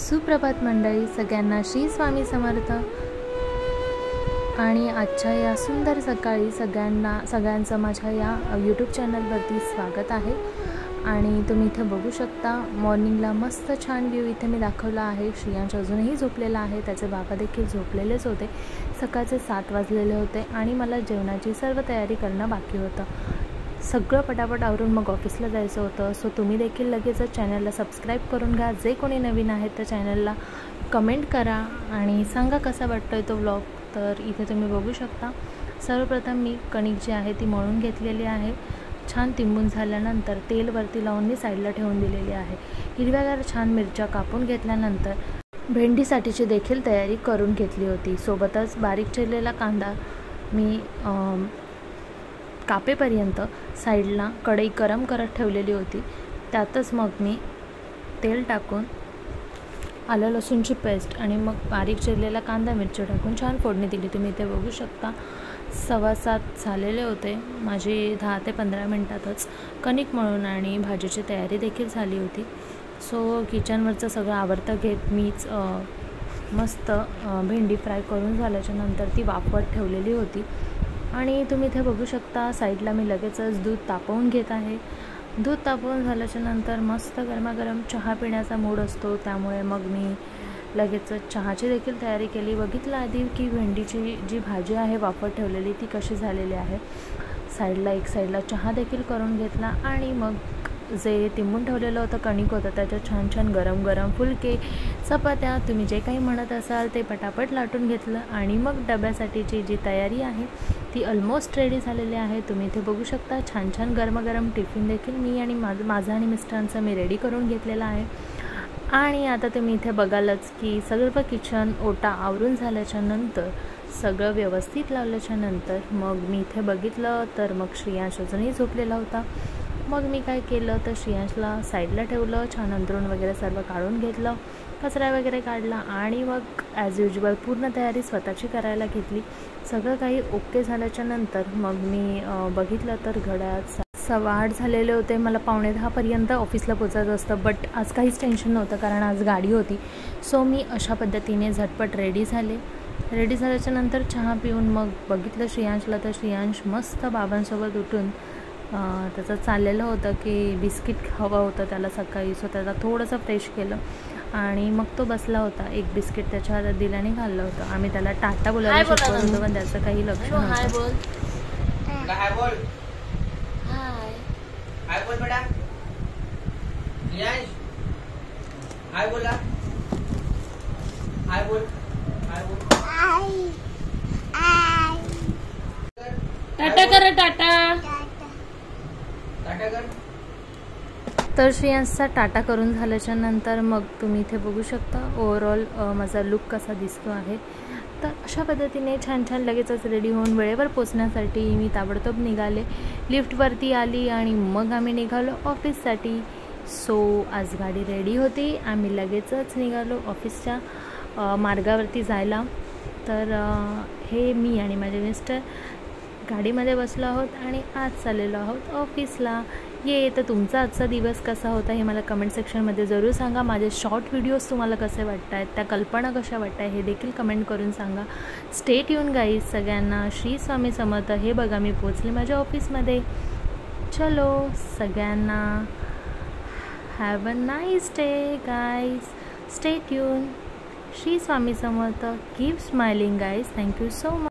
सुप्रभात मंडळी, सगळ्यांना श्री स्वामी समर्थ। आणि आजच्या या सुंदर सकाळी सगळ्यांचं माझ्या या यूट्यूब चॅनलवरती स्वागत आहे। आणि तुम्ही इथे बघू शकता मॉर्निंगला मस्त छान व्ह्यू इथे मी दाखवला आहे। श्रियांश अजूनही झोपलेला आहे, त्याचे बाबा देखील झोपलेलेच होते। सकाळचे 7 वाजलेले होते आणि मला जेवणाची सर्व तयारी करणं बाकी होतं। सगळं पटापट आवरून मग ऑफिसला जायचं होतं। सो तुम्ही देखील लगेचच चॅनलला सबस्क्राईब करून घ्या। जे कोणी नवीन आहेत त्या चॅनलला कमेंट करा आणि सांगा कसा वाटतोय तो व्लॉग। तर इथे तुम्ही बघू शकता, सर्वप्रथम मी कणिक जी आहे ती मळून घेतलेली आहे। छान तिंबून झाल्यानंतर तेल वरती लावून मी साईडला ठेवून दिलेली आहे। हिरव्यागार छान मिरच्या कापून घेतल्यानंतर भेंडीसाठीची देखील तयारी करून घेतली होती। सोबतच बारीक चिरलेला कांदा मी कापेपर्यंत साईडला कढई गरम करत ठेवलेली होती। त्यातच मग मी तेल टाकून आलं लसूणची पेस्ट आणि मग बारीक चिरलेला कांदा मिरची टाकून छान फोडणी दिली। तुम्ही इथे बघू शकता 7:15 झालेले होते माझे। 10 ते 15 मिनटातच कणिक मळून आणि भाजीची तयारी देखील झाली होती। सो किचनवरचं सगळं आवरतं घेत मीच मस्त भेंडी फ्राय करून झाल्याच्या नंतर ती वाफवत ठेवलेली होती। आणि तुम्ही इथे बघू शकता साईडला मी लगेचच दूध तापवून घेत आहे। दूध तापवून झाल्याच्या नंतर मस्त गरमागरम चहा पिण्याचा मूड असतो, त्यामुळे मग मी लगेचच चहाची देखील तयारी केली। बघितलं आधी की भेंडीची जी भाजी आहे वाफवत ठेवलेली ती कशी झालेली आहे। एक साईडला चहा देखील करून घेतला आणि मग जे तिंबून ठेवलेलं होतं कणिक होतं त्याच्यात छान छान गरम गरम फुलके चपात्या तुम्ही जे काही म्हणत असाल ते पटापट लाटून घेतलं। आणि मग डब्यासाठीची जी तयारी आहे ती ऑलमोस्ट रेडी झालेली आहे। तुम्ही इथे बघू शकता छान छान गरमागरम टिफिन देखील मी आणि माझा आणि मिस्टरांचं मी रेडी करून घेतलेला आहे। आणि आता तुम्ही इथे बघालच की सर्व किचन ओटा आवरून झाल्याच्या नंतर सगळं व्यवस्थित लावल्याच्या नंतर मग मी इथे बघितलं तर मग श्रियांश अजूनही झोपलेला होता। मग मी काय केलं तर श्रियांशला साईडला ठेवलं, छान अंथरूण वगैरे सर्व काढून घेतलं, कचरा वगैरे काढला आणि मग ॲज युजल पूर्ण तयारी स्वतःची करायला घेतली। सगळं काही ओके झाल्याच्या नंतर मग मी बघितलं तर घड्याळात 8:15 झालेले होते। मला 9:45 पर्यंत ऑफिसला पोचायचं असतं, बट आज काहीच टेन्शन नव्हतं कारण आज गाडी होती। सो मी अशा पद्धतीने झटपट रेडी झाल्याच्या नंतर चहा पिऊन मग बघितलं श्रियांशला, तर श्रियांश मस्त बाबांसोबत उठून त्याचं चाललेलं होतं की बिस्किट हवं होतं त्याला सकाळी। सो त्याला थोडंसं फ्रेश केलं आणि मग तो बसला होता। एक बिस्किट त्याच्या हातात दिल्याने खाल्लं होतं। आम्ही त्याला टाटा बोलायला शिकवत होतो पण त्याचं काही लक्ष नव्हतं। हाय बोल बेटा। हाय बोला, हाय बोल, हाय बोल, टाटा कर, टाटा टाटा कर। तर श्रियांशचा टाटा करून झाल्याच्या नंतर मग तुम्ही इथे बघू शकता ओव्हरऑल माझा लुक कसा दिसतो आहे। तर अशा पद्धतीने छान छान लगेचच रेडी होऊन वेळेवर पोचण्यासाठी मी ताबडतोब निघाले। लिफ्टवरती आली आणि मग आम्ही निघालो ऑफिससाठी। सो आज गाडी रेडी होती, आम्ही लगेचच निघालो ऑफिसच्या मार्गावरती जायला। तर हे मी आणि माझे मिस्टर गाडीमध्ये बसलो आहोत आणि आज चाललेलो आहोत ऑफिसला। तर तुमचा आजचा दिवस कसा होता हे मला कमेंट सेक्शनमध्ये जरूर सांगा। माझे शॉर्ट व्हिडिओज तुम्हाला कसे वाटत आहेत, त्या कल्पना कशा वाटत आहे हे देखील कमेंट करून सांगा। Stay tune guys. सगळ्यांना श्री स्वामी समर्थ। हे बघा मी पोचले माझ्या ऑफिसमध्ये। चलो सगळ्यांना have a nice day guys. Stay tune. Shri Swami Samarth. Keep smiling guys. Thank you so much.